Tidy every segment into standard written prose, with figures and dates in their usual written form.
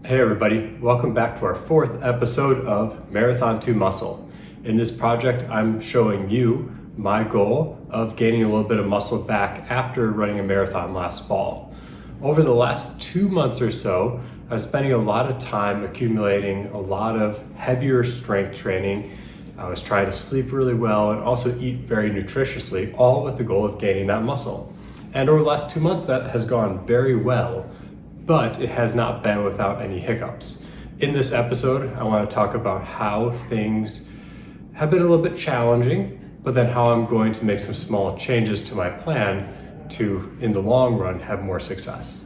Hey everybody, welcome back to our fourth episode of Marathon to Muscle. In this project, I'm showing you my goal of gaining a little bit of muscle back after running a marathon last fall. Over the last 2 months or so, I was spending a lot of time accumulating a lot of heavier strength training. I was trying to sleep really well and also eat very nutritiously, all with the goal of gaining that muscle. And over the last 2 months, that has gone very well, but it has not been without any hiccups. In this episode, I want to talk about how things have been a little bit challenging, but then how I'm going to make some small changes to my plan to, in the long run, have more success.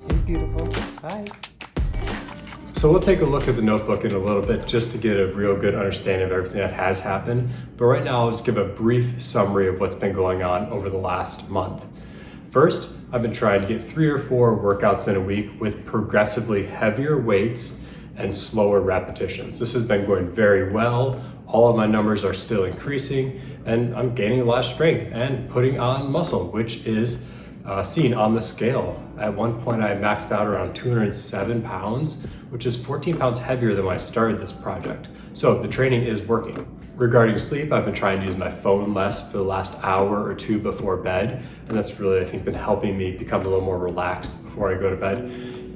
Hey, beautiful. Hi. So we'll take a look at the notebook in a little bit just to get a real good understanding of everything that has happened. But right now, I'll just give a brief summary of what's been going on over the last month. First, I've been trying to get 3 or 4 workouts in a week with progressively heavier weights and slower repetitions. This has been going very well. All of my numbers are still increasing and I'm gaining a lot of strength and putting on muscle, which is seen on the scale. At one point I maxed out around 207 pounds, which is 14 pounds heavier than when I started this project. So the training is working. Regarding sleep, I've been trying to use my phone less for the last hour or 2 before bed, and that's really, I think, been helping me become a little more relaxed before I go to bed.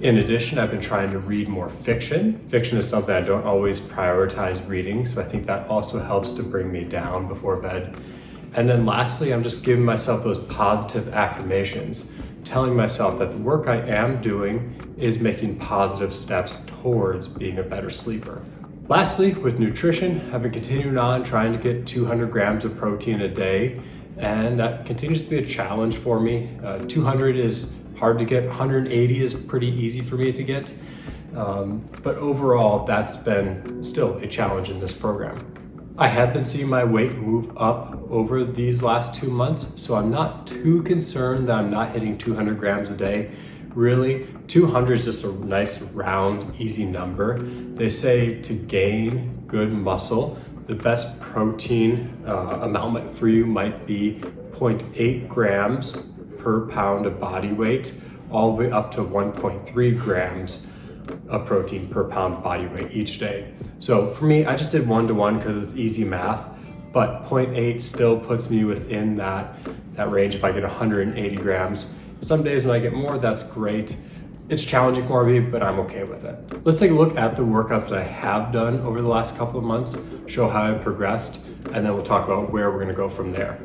In addition, I've been trying to read more fiction. Fiction is something I don't always prioritize reading, so I think that also helps to bring me down before bed. And then lastly, I'm just giving myself those positive affirmations, telling myself that the work I am doing is making positive steps towards being a better sleeper. Lastly, with nutrition, I've been continuing on trying to get 200 grams of protein a day, and that continues to be a challenge for me. 200 is hard to get, 180 is pretty easy for me to get, but overall, that's been still a challenge in this program. I have been seeing my weight move up over these last 2 months, so I'm not too concerned that I'm not hitting 200 grams a day. Really, 200 is just a nice, round, easy number. They say to gain good muscle, the best protein amount for you might be 0.8 grams per pound of body weight, all the way up to 1.3 grams of protein per pound body weight each day. So for me, I just did 1-to-1 because it's easy math, but 0.8 still puts me within that range if I get 180 grams. Some days when I get more, that's great. It's challenging for me, but I'm okay with it. Let's take a look at the workouts that I have done over the last couple of months, show how I've progressed, and then we'll talk about where we're gonna go from there.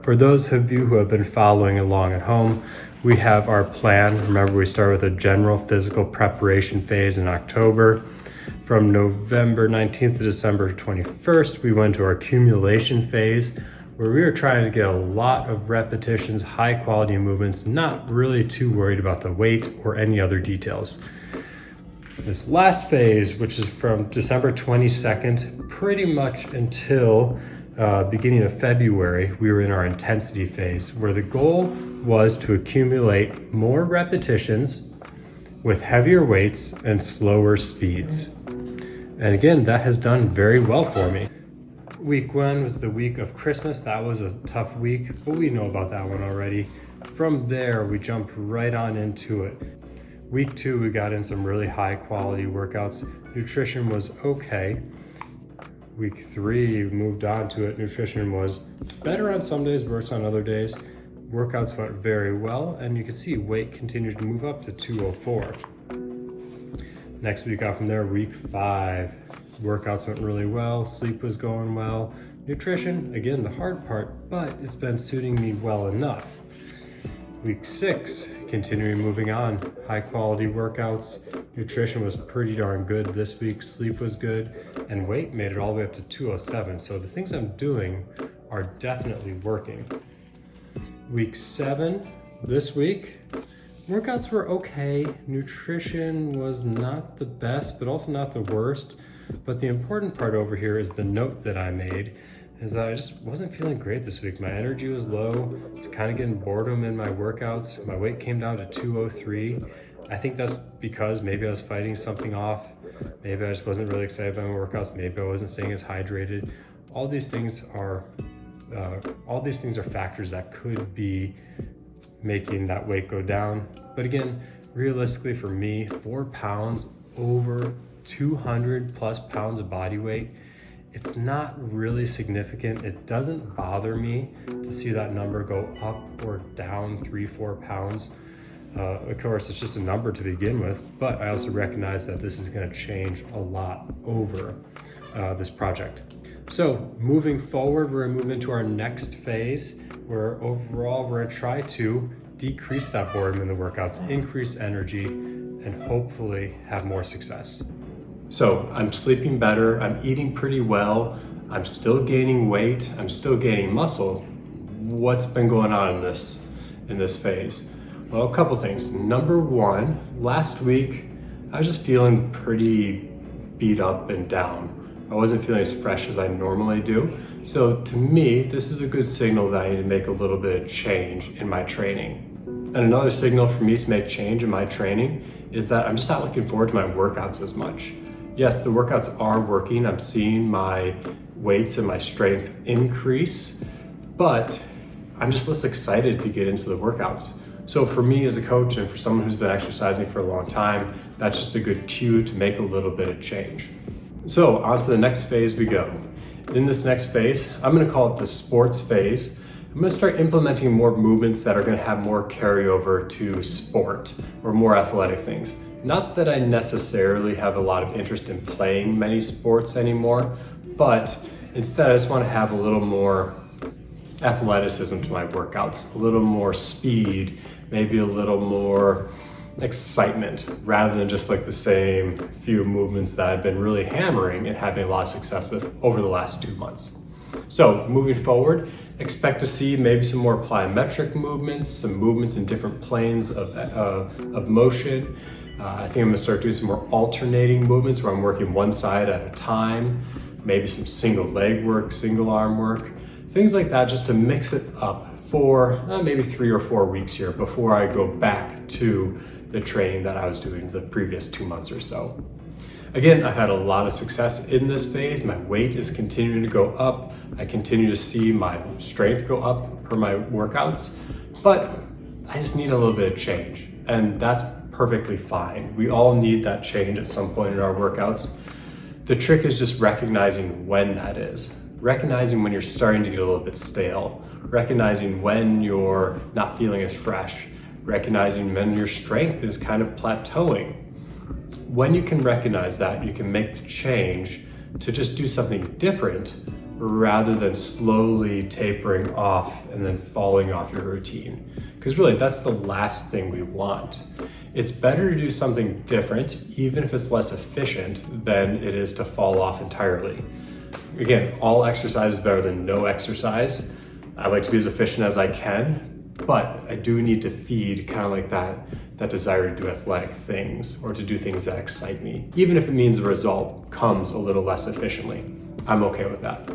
For those of you who have been following along at home, we have our plan. Remember, we start with a general physical preparation phase in October. From November 19th to December 21st, we went to our accumulation phase, where we were trying to get a lot of repetitions, high quality movements, not really too worried about the weight or any other details. This last phase, which is from December 22nd, pretty much until beginning of February, we were in our intensity phase, where the goal was to accumulate more repetitions with heavier weights and slower speeds. And again, that has done very well for me. Week 1 was the week of Christmas. That was a tough week, but we know about that one already. From there, we jumped right on into it. Week 2, we got in some really high quality workouts. Nutrition was okay. Week 3, we moved on to it. Nutrition was better on some days, worse on other days. Workouts went very well, and you can see weight continued to move up to 204. Next week off from there, week 5, workouts went really well, sleep was going well. Nutrition, again, the hard part, but it's been suiting me well enough. Week 6, continuing moving on, high quality workouts. Nutrition was pretty darn good this week, sleep was good, and weight made it all the way up to 207. So the things I'm doing are definitely working. Week 7, this week, workouts were okay. Nutrition was not the best, but also not the worst. But the important part over here is the note that I made, is that I just wasn't feeling great this week. My energy was low, I was kind of getting boredom in my workouts. My weight came down to 203. I think that's because maybe I was fighting something off. Maybe I just wasn't really excited about my workouts. Maybe I wasn't staying as hydrated. All these things are factors that could be making that weight go down. But again, realistically for me, 4 pounds over 200 plus pounds of body weight, it's not really significant. It doesn't bother me to see that number go up or down 3-4 pounds. Of course, it's just a number to begin with, but I also recognize that this is going to change a lot over this project. So moving forward, we're going to move into our next phase where overall we're going to try to decrease that boredom in the workouts, increase energy, and hopefully have more success. So I'm sleeping better, I'm eating pretty well, I'm still gaining weight, I'm still gaining muscle. What's been going on in this phase? Well, a couple things. Number one, last week I was just feeling pretty beat up and down. I wasn't feeling as fresh as I normally do. So to me, this is a good signal that I need to make a little bit of change in my training. And another signal for me to make change in my training is that I'm just not looking forward to my workouts as much. Yes, the workouts are working. I'm seeing my weights and my strength increase, but I'm just less excited to get into the workouts. So for me as a coach and for someone who's been exercising for a long time, that's just a good cue to make a little bit of change. So on to the next phase we go. In this next phase, I'm going to call it the sports phase. I'm going to start implementing more movements that are going to have more carryover to sport or more athletic things. Not that I necessarily have a lot of interest in playing many sports anymore, but instead I just want to have a little more athleticism to my workouts, a little more speed, maybe a little more excitement, rather than just like the same few movements that I've been really hammering and having a lot of success with over the last 2 months. So moving forward, expect to see maybe some more plyometric movements, some movements in different planes of motion. I think I'm gonna start doing some more alternating movements where I'm working one side at a time, maybe some single leg work, single arm work, things like that, just to mix it up for maybe 3 or 4 weeks here before I go back to the training that I was doing the previous 2 months or so. Again, I've had a lot of success in this phase. My weight is continuing to go up. I continue to see my strength go up per my workouts, but I just need a little bit of change, and that's perfectly fine. We all need that change at some point in our workouts. The trick is just recognizing when that is. Recognizing when you're starting to get a little bit stale. Recognizing when you're not feeling as fresh. Recognizing when your strength is kind of plateauing. When you can recognize that, you can make the change to just do something different rather than slowly tapering off and then falling off your routine. Because really, that's the last thing we want. It's better to do something different, even if it's less efficient, than it is to fall off entirely. Again, all exercise is better than no exercise. I like to be as efficient as I can, but I do need to feed kind of like that desire to do athletic things or to do things that excite me. Even if it means the result comes a little less efficiently, I'm okay with that.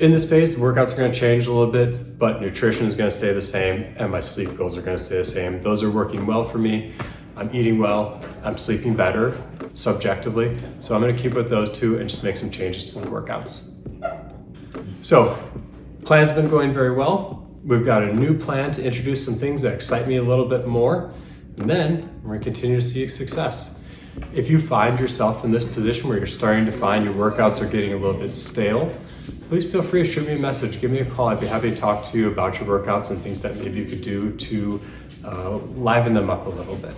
In this phase, the workouts are going to change a little bit, but nutrition is going to stay the same and my sleep goals are going to stay the same. Those are working well for me. I'm eating well, I'm sleeping better, subjectively. So I'm gonna keep with those two and just make some changes to the workouts. So, plan's been going very well. We've got a new plan to introduce some things that excite me a little bit more. And then we're gonna continue to see success. If you find yourself in this position where you're starting to find your workouts are getting a little bit stale, please feel free to shoot me a message, give me a call. I'd be happy to talk to you about your workouts and things that maybe you could do to liven them up a little bit.